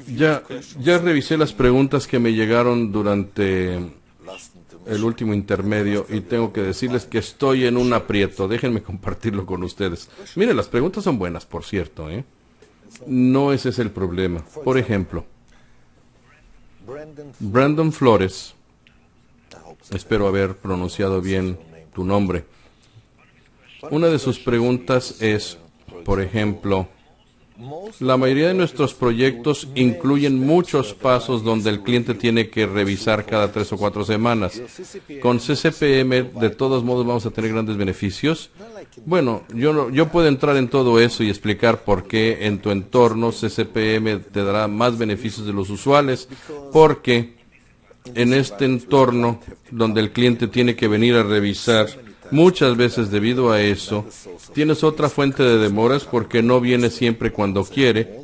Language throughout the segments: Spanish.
Ya revisé las preguntas que me llegaron durante el último intermedio y tengo que decirles que estoy en un aprieto. Déjenme compartirlo con ustedes. Mire, las preguntas son buenas, por cierto, ¿eh? No ese es el problema. Por ejemplo, Brandon Flores, espero haber pronunciado bien tu nombre. Una de sus preguntas es, por ejemplo, la mayoría de nuestros proyectos incluyen muchos pasos donde el cliente tiene que revisar cada 3 o 4 semanas. Con CCPM, de todos modos, vamos a tener grandes beneficios. Bueno, yo puedo entrar en todo eso y explicar por qué en tu entorno CCPM te dará más beneficios de los usuales, porque en este entorno donde el cliente tiene que venir a revisar, muchas veces debido a eso, tienes otra fuente de demoras porque no viene siempre cuando quiere,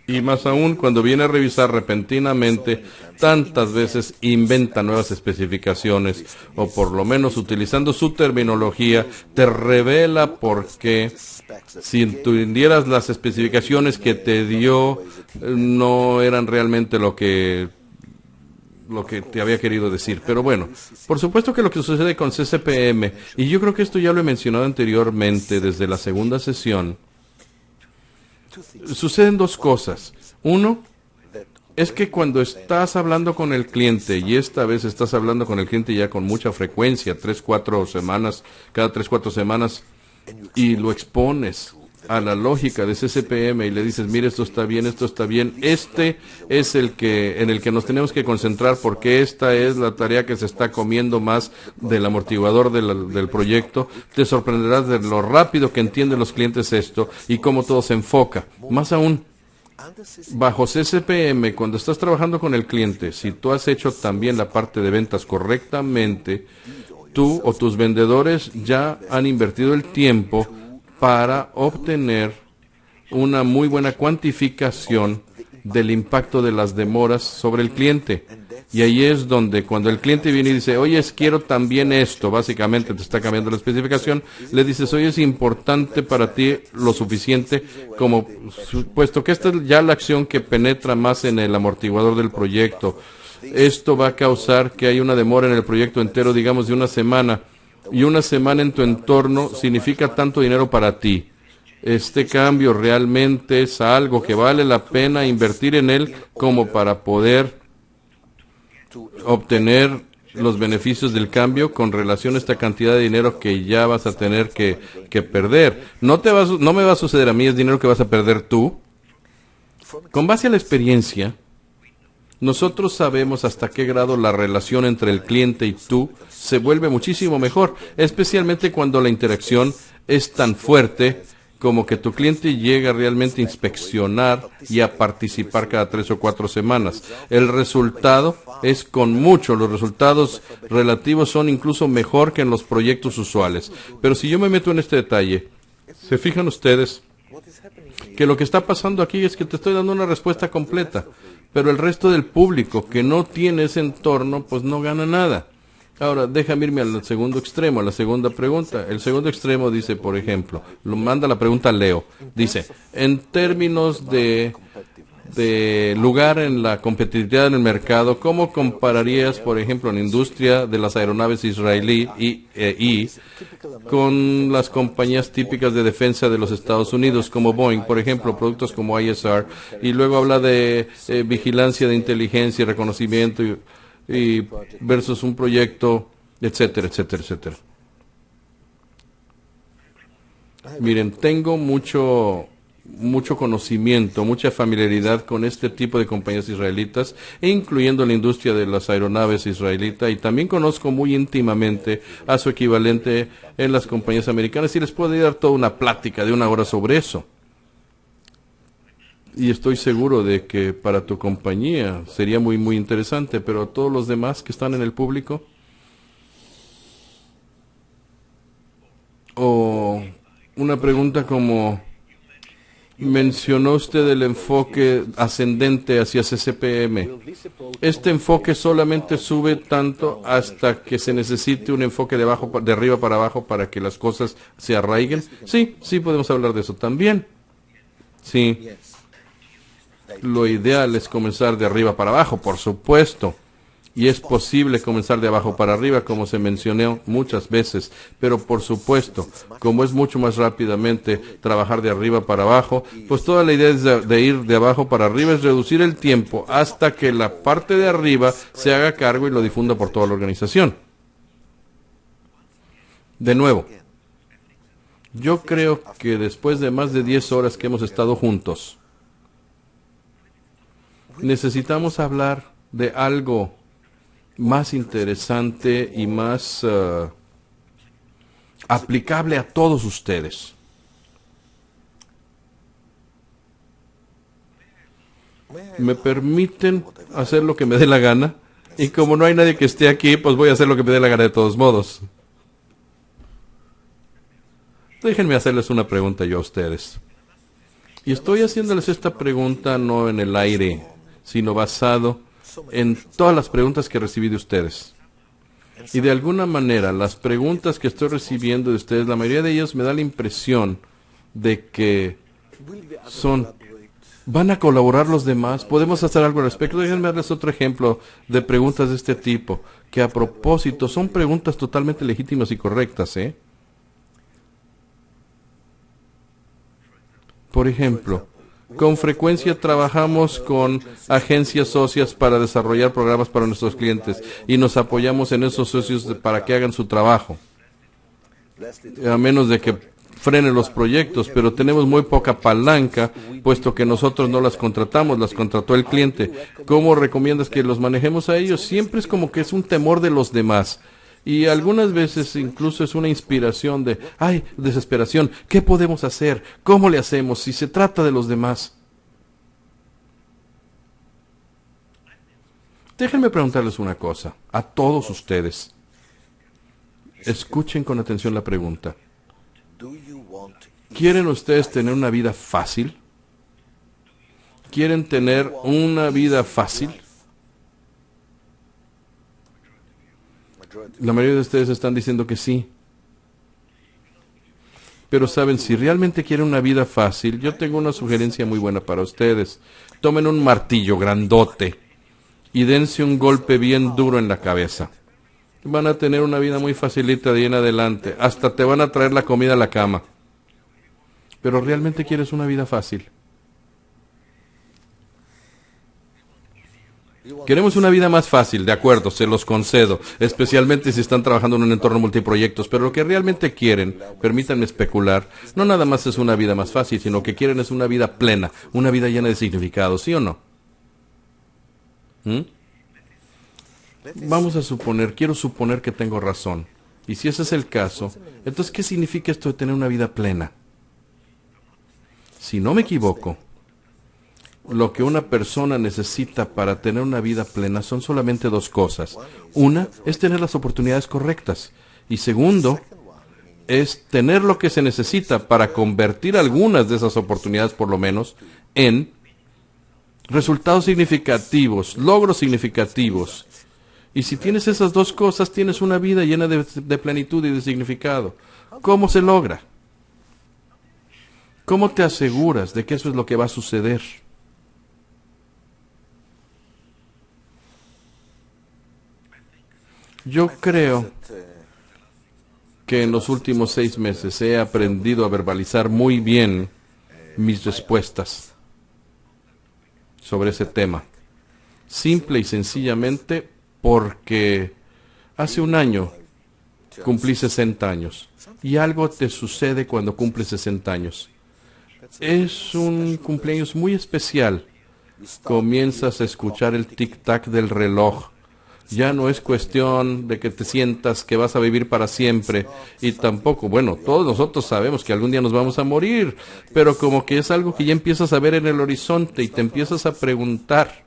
y más aún cuando viene a revisar repentinamente, tantas veces inventa nuevas especificaciones, o por lo menos utilizando su terminología, te revela por qué si entendieras las especificaciones que te dio, no eran realmente lo que te había querido decir. Pero bueno, por supuesto que lo que sucede con CCPM, y yo creo que esto ya lo he mencionado anteriormente desde la segunda sesión, suceden dos cosas. Uno, es que cuando estás hablando con el cliente, y esta vez estás hablando con el cliente ya con mucha frecuencia, cada 3, 4 semanas, y lo expones a la lógica de CCPM y le dices, mire, esto está bien, este es en el que nos tenemos que concentrar porque esta es la tarea que se está comiendo más del amortiguador del proyecto, te sorprenderás de lo rápido que entienden los clientes esto y cómo todo se enfoca. Más aún, bajo CCPM, cuando estás trabajando con el cliente, si tú has hecho también la parte de ventas correctamente, tú o tus vendedores ya han invertido el tiempo para obtener una muy buena cuantificación del impacto de las demoras sobre el cliente. Y ahí es donde cuando el cliente viene y dice, oye, quiero también esto, básicamente te está cambiando la especificación, le dices, oye, es importante para ti lo suficiente como, puesto que esta es ya la acción que penetra más en el amortiguador del proyecto, esto va a causar que haya una demora en el proyecto entero, digamos, de una semana. Y una semana en tu entorno significa tanto dinero para ti. Este cambio realmente es algo que vale la pena invertir en él como para poder obtener los beneficios del cambio con relación a esta cantidad de dinero que ya vas a tener que perder. No me va a suceder a mí, es dinero que vas a perder tú. Con base a la experiencia, nosotros sabemos hasta qué grado la relación entre el cliente y tú se vuelve muchísimo mejor, especialmente cuando la interacción es tan fuerte como que tu cliente llega realmente a inspeccionar y a participar cada 3 o 4 semanas. El resultado es con mucho, los resultados relativos son incluso mejor que en los proyectos usuales. Pero si yo me meto en este detalle, ¿se fijan ustedes que lo que está pasando aquí es que te estoy dando una respuesta completa? Pero el resto del público que no tiene ese entorno, pues no gana nada. Ahora, déjame irme al segundo extremo, a la segunda pregunta. El segundo extremo dice, por ejemplo, lo manda la pregunta Leo. Dice, en términos de lugar en la competitividad en el mercado, ¿cómo compararías, por ejemplo, la industria de las aeronaves israelí con las compañías típicas de defensa de los Estados Unidos, como Boeing, por ejemplo, productos como ISR, y luego habla de vigilancia de inteligencia y reconocimiento y versus un proyecto, etcétera, etcétera, etcétera? Miren, tengo mucho conocimiento, mucha familiaridad con este tipo de compañías israelitas, incluyendo la industria de las aeronaves israelita, y también conozco muy íntimamente a su equivalente en las compañías americanas, y les puedo dar toda una plática de 1 hora sobre eso. Y estoy seguro de que para tu compañía sería muy, muy interesante, pero a todos los demás que están en el público, o una pregunta como, mencionó usted el enfoque ascendente hacia CCPM. ¿Este enfoque solamente sube tanto hasta que se necesite un enfoque de arriba para abajo para que las cosas se arraiguen? Sí, podemos hablar de eso también. Sí. Lo ideal es comenzar de arriba para abajo, por supuesto. Y es posible comenzar de abajo para arriba, como se mencionó muchas veces. Pero por supuesto, como es mucho más rápidamente trabajar de arriba para abajo, pues toda la idea es de ir de abajo para arriba, es reducir el tiempo hasta que la parte de arriba se haga cargo y lo difunda por toda la organización. De nuevo, yo creo que después de más de 10 horas que hemos estado juntos, necesitamos hablar de algo más interesante y más aplicable a todos ustedes. ¿Me permiten hacer lo que me dé la gana? Y como no hay nadie que esté aquí, pues voy a hacer lo que me dé la gana de todos modos. Déjenme hacerles una pregunta yo a ustedes. Y estoy haciéndoles esta pregunta no en el aire, sino basado en todas las preguntas que recibí de ustedes. Y de alguna manera, las preguntas que estoy recibiendo de ustedes, la mayoría de ellas me da la impresión de que ¿van a colaborar los demás? ¿Podemos hacer algo al respecto? Déjenme darles otro ejemplo de preguntas de este tipo, que a propósito son preguntas totalmente legítimas y correctas, ¿eh? Por ejemplo, con frecuencia trabajamos con agencias socias para desarrollar programas para nuestros clientes y nos apoyamos en esos socios para que hagan su trabajo, a menos de que frenen los proyectos, pero tenemos muy poca palanca, puesto que nosotros no las contratamos, las contrató el cliente. ¿Cómo recomiendas que los manejemos a ellos? Siempre es como que es un temor de los demás. Y algunas veces incluso es una inspiración de, ay, desesperación, ¿qué podemos hacer? ¿Cómo le hacemos si se trata de los demás? Déjenme preguntarles una cosa, a todos ustedes. Escuchen con atención la pregunta. ¿Quieren ustedes tener una vida fácil? ¿Quieren tener una vida fácil? La mayoría de ustedes están diciendo que sí. Pero saben, si realmente quieren una vida fácil, yo tengo una sugerencia muy buena para ustedes. Tomen un martillo grandote y dense un golpe bien duro en la cabeza. Van a tener una vida muy facilita de ahí en adelante. Hasta te van a traer la comida a la cama. Pero realmente quieres una vida fácil. Queremos una vida más fácil, de acuerdo, se los concedo, especialmente si están trabajando en un entorno multiproyectos, pero lo que realmente quieren, permítanme especular, no nada más es una vida más fácil, sino que quieren es una vida plena, una vida llena de significado, ¿sí o no? Vamos a suponer, quiero suponer que tengo razón, y si ese es el caso, entonces, ¿qué significa esto de tener una vida plena? Si no me equivoco, lo que una persona necesita para tener una vida plena son solamente dos cosas. Una es tener las oportunidades correctas. Y segundo, es tener lo que se necesita para convertir algunas de esas oportunidades, por lo menos, en resultados significativos, logros significativos. Y si tienes esas dos cosas, tienes una vida llena de plenitud y de significado. ¿Cómo se logra? ¿Cómo te aseguras de que eso es lo que va a suceder? Yo creo que en los últimos 6 meses he aprendido a verbalizar muy bien mis respuestas sobre ese tema. Simple y sencillamente porque hace un año cumplí 60 años y algo te sucede cuando cumples 60 años. Es un cumpleaños muy especial. Comienzas a escuchar el tic-tac del reloj. Ya no es cuestión de que te sientas que vas a vivir para siempre y tampoco, bueno, todos nosotros sabemos que algún día nos vamos a morir, pero como que es algo que ya empiezas a ver en el horizonte y te empiezas a preguntar,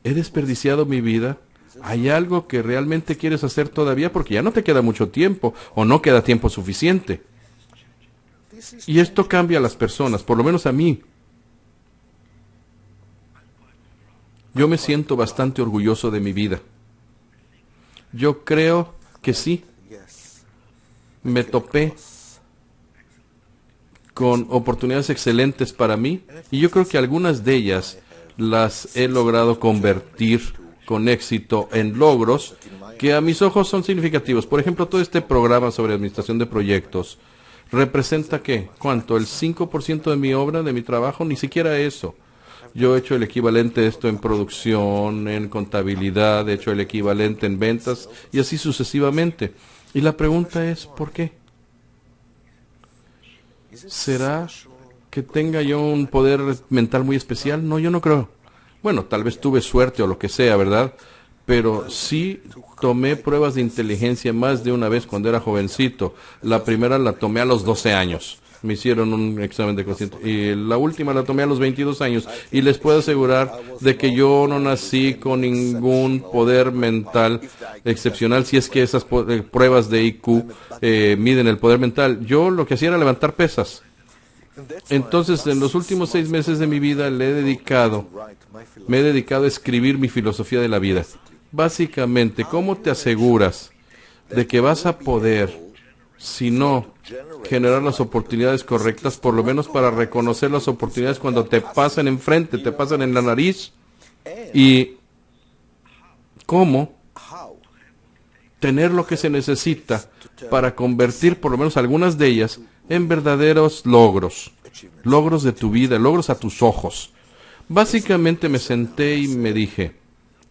¿he desperdiciado mi vida? ¿Hay algo que realmente quieres hacer todavía? Porque ya no te queda mucho tiempo o no queda tiempo suficiente. Y esto cambia a las personas, por lo menos a mí. Yo me siento bastante orgulloso de mi vida. Yo creo que sí. Me topé con oportunidades excelentes para mí, y yo creo que algunas de ellas las he logrado convertir con éxito en logros que a mis ojos son significativos. Por ejemplo, todo este programa sobre administración de proyectos representa ¿qué? ¿Cuánto? ¿El 5% de mi obra, de mi trabajo? Ni siquiera eso. Yo he hecho el equivalente de esto en producción, en contabilidad, he hecho el equivalente en ventas y así sucesivamente. Y la pregunta es, ¿por qué? ¿Será que tenga yo un poder mental muy especial? No, yo no creo. Bueno, tal vez tuve suerte o lo que sea, ¿verdad? Pero sí tomé pruebas de inteligencia más de una vez cuando era jovencito. La primera la tomé a los 12 años. Me hicieron un examen de cociente. Y la última la tomé a los 22 años. Y les puedo asegurar de que yo no nací con ningún poder mental excepcional, si es que esas pruebas de IQ miden el poder mental. Yo lo que hacía era levantar pesas. Entonces, en los últimos 6 meses de mi vida me he dedicado a escribir mi filosofía de la vida. Básicamente, ¿cómo te aseguras de que vas a poder, si no generar las oportunidades correctas, por lo menos para reconocer las oportunidades cuando te pasan enfrente, te pasan en la nariz? Y cómo tener lo que se necesita para convertir por lo menos algunas de ellas en verdaderos logros de tu vida, logros a tus ojos. Básicamente me senté y me dije,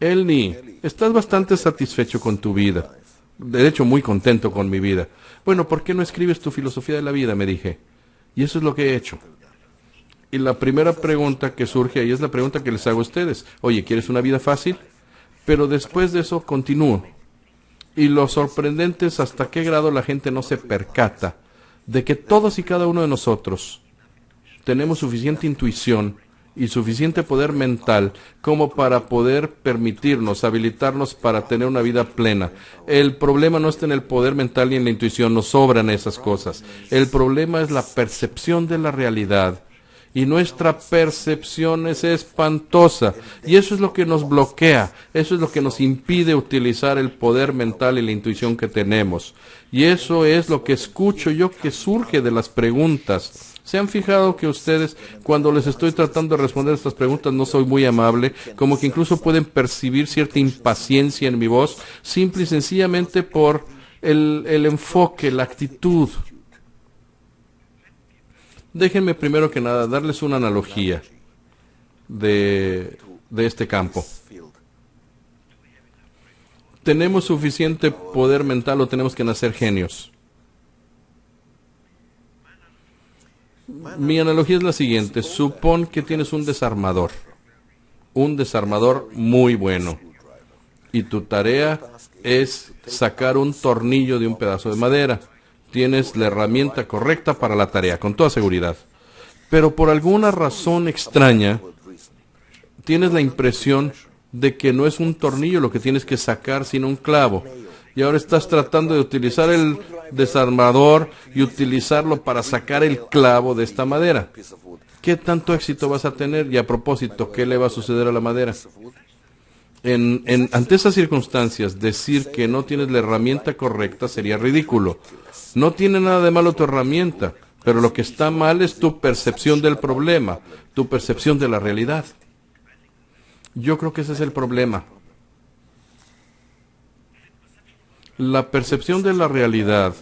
Elni, estás bastante satisfecho con tu vida, de hecho muy contento con mi vida. Bueno, ¿por qué no escribes tu filosofía de la vida?, me dije. Y eso es lo que he hecho. Y la primera pregunta que surge ahí es la pregunta que les hago a ustedes. Oye, ¿quieres una vida fácil? Pero después de eso continúo. Y lo sorprendente es hasta qué grado la gente no se percata de que todos y cada uno de nosotros tenemos suficiente intuición y suficiente poder mental como para poder permitirnos, habilitarnos para tener una vida plena. El problema no está en el poder mental ni en la intuición, nos sobran esas cosas. El problema es la percepción de la realidad. Y nuestra percepción es espantosa. Y eso es lo que nos bloquea. Eso es lo que nos impide utilizar el poder mental y la intuición que tenemos. Y eso es lo que escucho yo que surge de las preguntas. ¿Se han fijado que ustedes, cuando les estoy tratando de responder estas preguntas, no soy muy amable? Como que incluso pueden percibir cierta impaciencia en mi voz, simple y sencillamente por el enfoque, la actitud. Déjenme primero que nada darles una analogía de este campo. ¿Tenemos suficiente poder mental o tenemos que nacer genios? Mi analogía es la siguiente. Supón que tienes un desarmador muy bueno, y tu tarea es sacar un tornillo de un pedazo de madera. Tienes la herramienta correcta para la tarea, con toda seguridad. Pero por alguna razón extraña, tienes la impresión de que no es un tornillo lo que tienes que sacar, sino un clavo. Y ahora estás tratando de utilizar el desarmador y utilizarlo para sacar el clavo de esta madera. ¿Qué tanto éxito vas a tener? Y a propósito, ¿qué le va a suceder a la madera? Ante esas circunstancias, decir que no tienes la herramienta correcta sería ridículo. No tiene nada de malo tu herramienta, pero lo que está mal es tu percepción del problema, tu percepción de la realidad. Yo creo que ese es el problema. La percepción de la realidad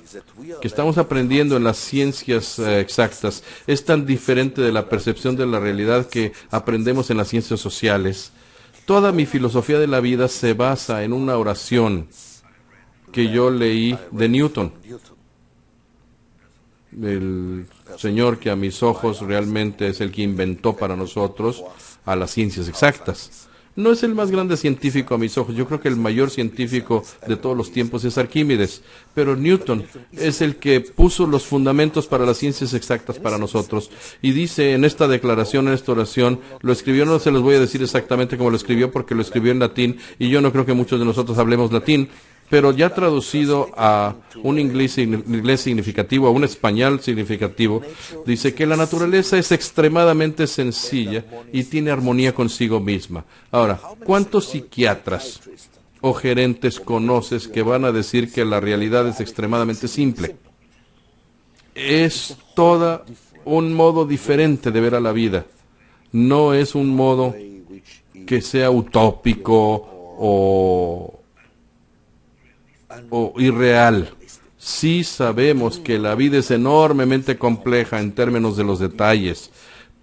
que estamos aprendiendo en las ciencias exactas es tan diferente de la percepción de la realidad que aprendemos en las ciencias sociales. Toda mi filosofía de la vida se basa en una oración que yo leí de Newton, el señor que a mis ojos realmente es el que inventó para nosotros a las ciencias exactas. No es el más grande científico a mis ojos. Yo creo que el mayor científico de todos los tiempos es Arquímedes. Pero Newton es el que puso los fundamentos para las ciencias exactas para nosotros. Y dice en esta declaración, en esta oración, lo escribió, no se los voy a decir exactamente cómo lo escribió, porque lo escribió en latín, y yo no creo que muchos de nosotros hablemos latín, pero ya traducido a un inglés significativo, a un español significativo, dice que la naturaleza es extremadamente sencilla y tiene armonía consigo misma. Ahora, ¿cuántos psiquiatras o gerentes conoces que van a decir que la realidad es extremadamente simple? Es toda un modo diferente de ver a la vida. No es un modo que sea utópico o irreal. Sí sabemos que la vida es enormemente compleja en términos de los detalles,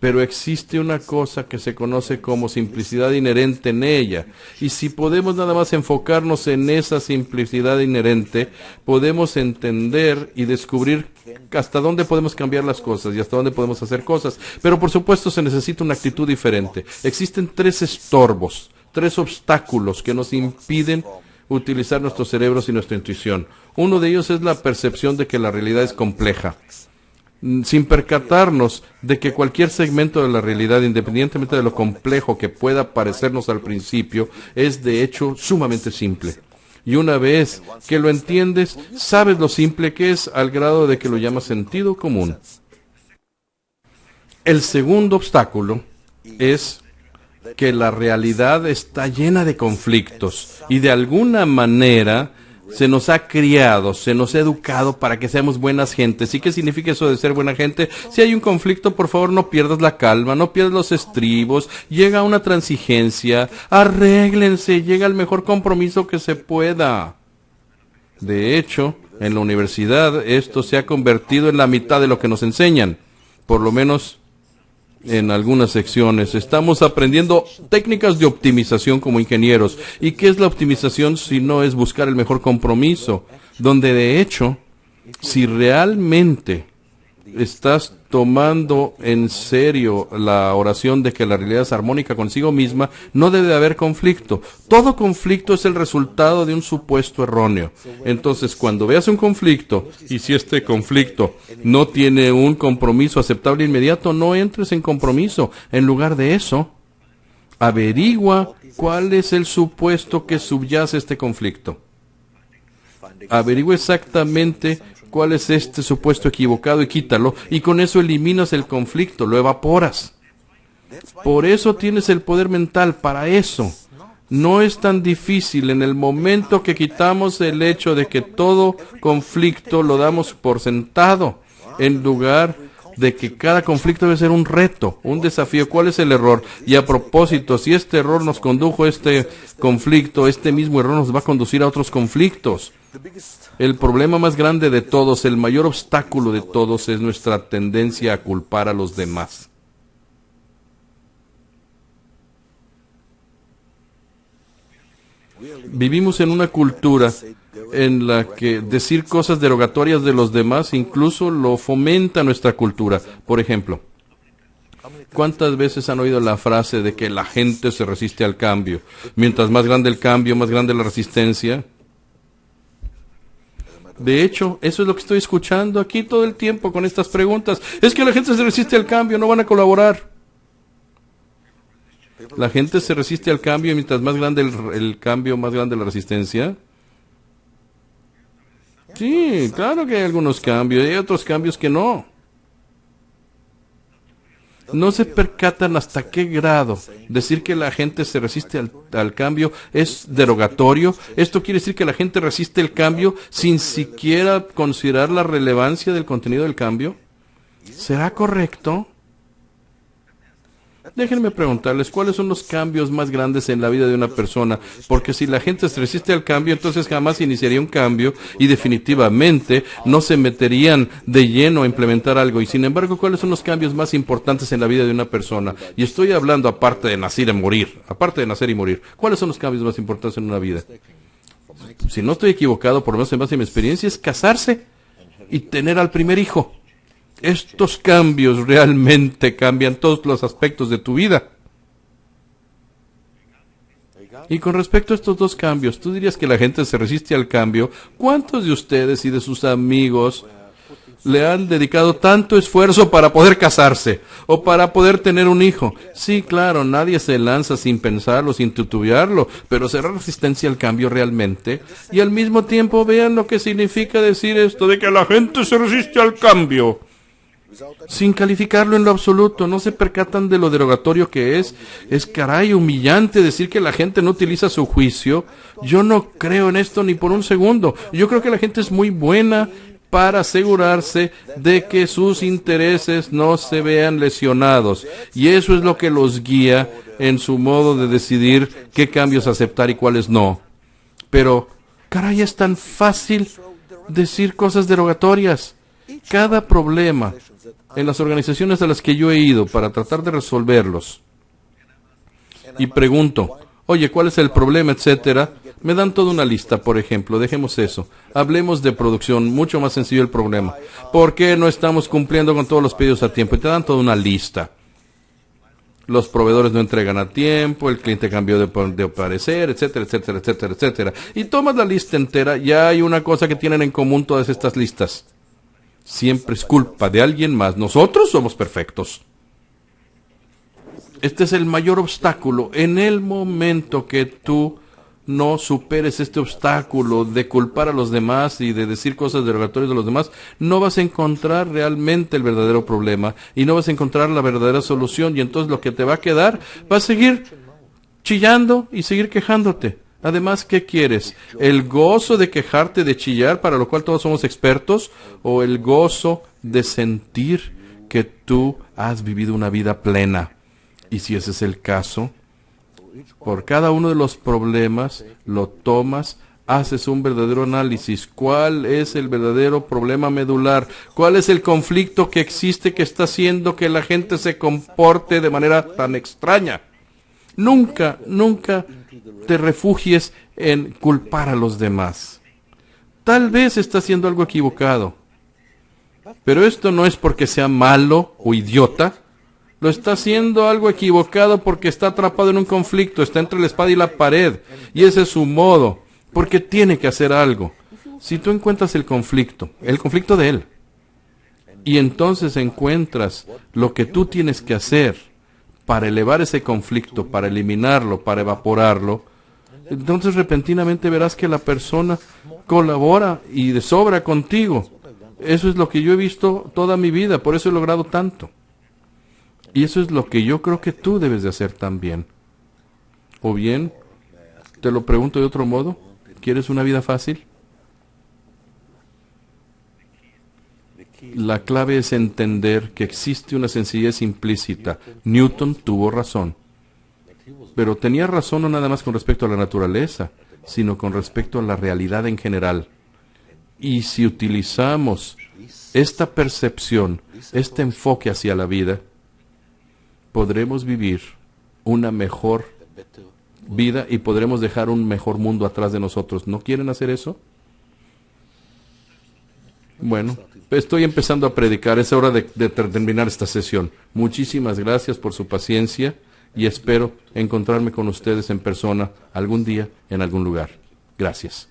pero existe una cosa que se conoce como simplicidad inherente en ella. Y si podemos nada más enfocarnos en esa simplicidad inherente, podemos entender y descubrir hasta dónde podemos cambiar las cosas y hasta dónde podemos hacer cosas. Pero por supuesto se necesita una actitud diferente. Existen 3 estorbos, 3 obstáculos que nos impiden utilizar nuestros cerebros y nuestra intuición. Uno de ellos es la percepción de que la realidad es compleja, sin percatarnos de que cualquier segmento de la realidad, independientemente de lo complejo que pueda parecernos al principio, es de hecho sumamente simple. Y una vez que lo entiendes, sabes lo simple que es al grado de que lo llamas sentido común. El segundo obstáculo es que la realidad está llena de conflictos y de alguna manera se nos ha criado, se nos ha educado para que seamos buenas gentes. ¿Y qué significa eso de ser buena gente? Si hay un conflicto, por favor, no pierdas la calma, no pierdas los estribos, llega a una transigencia, arréglense, llega al mejor compromiso que se pueda. De hecho, en la universidad esto se ha convertido en la mitad de lo que nos enseñan, por lo menos en algunas secciones. Estamos aprendiendo técnicas de optimización como ingenieros. ¿Y qué es la optimización si no es buscar el mejor compromiso? Donde de hecho, si realmente estás tomando en serio la oración de que la realidad es armónica consigo misma, no debe haber conflicto. Todo conflicto es el resultado de un supuesto erróneo. Entonces, cuando veas un conflicto, y si este conflicto no tiene un compromiso aceptable inmediato, no entres en compromiso. En lugar de eso, averigua cuál es el supuesto que subyace este conflicto. Averigua exactamente cuál es este supuesto equivocado y quítalo, y con eso eliminas el conflicto, lo evaporas. Por eso tienes el poder mental, para eso. No es tan difícil en el momento que quitamos el hecho de que todo conflicto lo damos por sentado, en lugar de que cada conflicto debe ser un reto, un desafío. ¿Cuál es el error? Y a propósito, si este error nos condujo a este conflicto, este mismo error nos va a conducir a otros conflictos. El problema más grande de todos, el mayor obstáculo de todos, es nuestra tendencia a culpar a los demás. Vivimos en una cultura en la que decir cosas derogatorias de los demás incluso lo fomenta nuestra cultura. Por ejemplo, ¿cuántas veces han oído la frase de que la gente se resiste al cambio? Mientras más grande el cambio, más grande la resistencia. De hecho, eso es lo que estoy escuchando aquí todo el tiempo con estas preguntas. Es que la gente se resiste al cambio, no van a colaborar. La gente se resiste al cambio y mientras más grande el cambio, más grande la resistencia. Sí, claro que hay algunos cambios, y hay otros cambios que no. No se percatan hasta qué grado decir que la gente se resiste al cambio es derogatorio. Esto quiere decir que la gente resiste el cambio sin siquiera considerar la relevancia del contenido del cambio. ¿Será correcto? Déjenme preguntarles, ¿cuáles son los cambios más grandes en la vida de una persona? Porque si la gente se resiste al cambio, entonces jamás iniciaría un cambio y definitivamente no se meterían de lleno a implementar algo. Y sin embargo, ¿cuáles son los cambios más importantes en la vida de una persona? Y estoy hablando aparte de nacer y morir, ¿cuáles son los cambios más importantes en una vida? Si no estoy equivocado, por lo menos en base a mi experiencia, es casarse y tener al primer hijo. Estos cambios realmente cambian todos los aspectos de tu vida. Y con respecto a estos dos cambios, tú dirías que la gente se resiste al cambio. ¿Cuántos de ustedes y de sus amigos le han dedicado tanto esfuerzo para poder casarse o para poder tener un hijo? Sí, claro, nadie se lanza sin pensarlo, sin titubearlo, pero ¿será resistencia al cambio realmente? Y al mismo tiempo vean lo que significa decir esto de que la gente se resiste al cambio. Sin calificarlo en lo absoluto, no se percatan de lo derogatorio que es. Es caray humillante decir que la gente no utiliza su juicio. Yo no creo en esto ni por un segundo. Yo creo que la gente es muy buena para asegurarse de que sus intereses no se vean lesionados. Y eso es lo que los guía en su modo de decidir qué cambios aceptar y cuáles no. Pero, caray, es tan fácil decir cosas derogatorias. Cada problema en las organizaciones a las que yo he ido para tratar de resolverlos, y pregunto, oye, ¿cuál es el problema, etcétera? Me dan toda una lista, por ejemplo, dejemos eso. Hablemos de producción, mucho más sencillo el problema. ¿Por qué no estamos cumpliendo con todos los pedidos a tiempo? Y te dan toda una lista. Los proveedores no entregan a tiempo, el cliente cambió de parecer, etcétera, etcétera, etcétera, etcétera. Y tomas la lista entera, ya hay una cosa que tienen en común todas estas listas. Siempre es culpa de alguien más. Nosotros somos perfectos. Este es el mayor obstáculo. En el momento que tú no superes este obstáculo de culpar a los demás y de decir cosas derogatorias de los demás, no vas a encontrar realmente el verdadero problema y no vas a encontrar la verdadera solución. Y entonces lo que te va a quedar, vas a seguir chillando y seguir quejándote. Además, ¿qué quieres? ¿El gozo de quejarte, de chillar, para lo cual todos somos expertos? ¿O el gozo de sentir que tú has vivido una vida plena? Y si ese es el caso, por cada uno de los problemas lo tomas, haces un verdadero análisis. ¿Cuál es el verdadero problema medular? ¿Cuál es el conflicto que existe que está haciendo que la gente se comporte de manera tan extraña? Nunca te refugies en culpar a los demás. Tal vez está haciendo algo equivocado, pero esto no es porque sea malo o idiota. Lo está haciendo algo equivocado porque está atrapado en un conflicto, está entre la espada y la pared, y ese es su modo, porque tiene que hacer algo. Si tú encuentras el conflicto de él, y entonces encuentras lo que tú tienes que hacer para elevar ese conflicto, para eliminarlo, para evaporarlo, entonces repentinamente verás que la persona colabora y de sobra contigo. Eso es lo que yo he visto toda mi vida, por eso he logrado tanto. Y eso es lo que yo creo que tú debes de hacer también. O bien, te lo pregunto de otro modo, ¿quieres una vida fácil? La clave es entender que existe una sencillez implícita. Newton tuvo razón. Pero tenía razón no nada más con respecto a la naturaleza, sino con respecto a la realidad en general. Y si utilizamos esta percepción, este enfoque hacia la vida, podremos vivir una mejor vida y podremos dejar un mejor mundo atrás de nosotros. ¿No quieren hacer eso? Bueno, estoy empezando a predicar. Es hora de terminar esta sesión. Muchísimas gracias por su paciencia y espero encontrarme con ustedes en persona algún día en algún lugar. Gracias.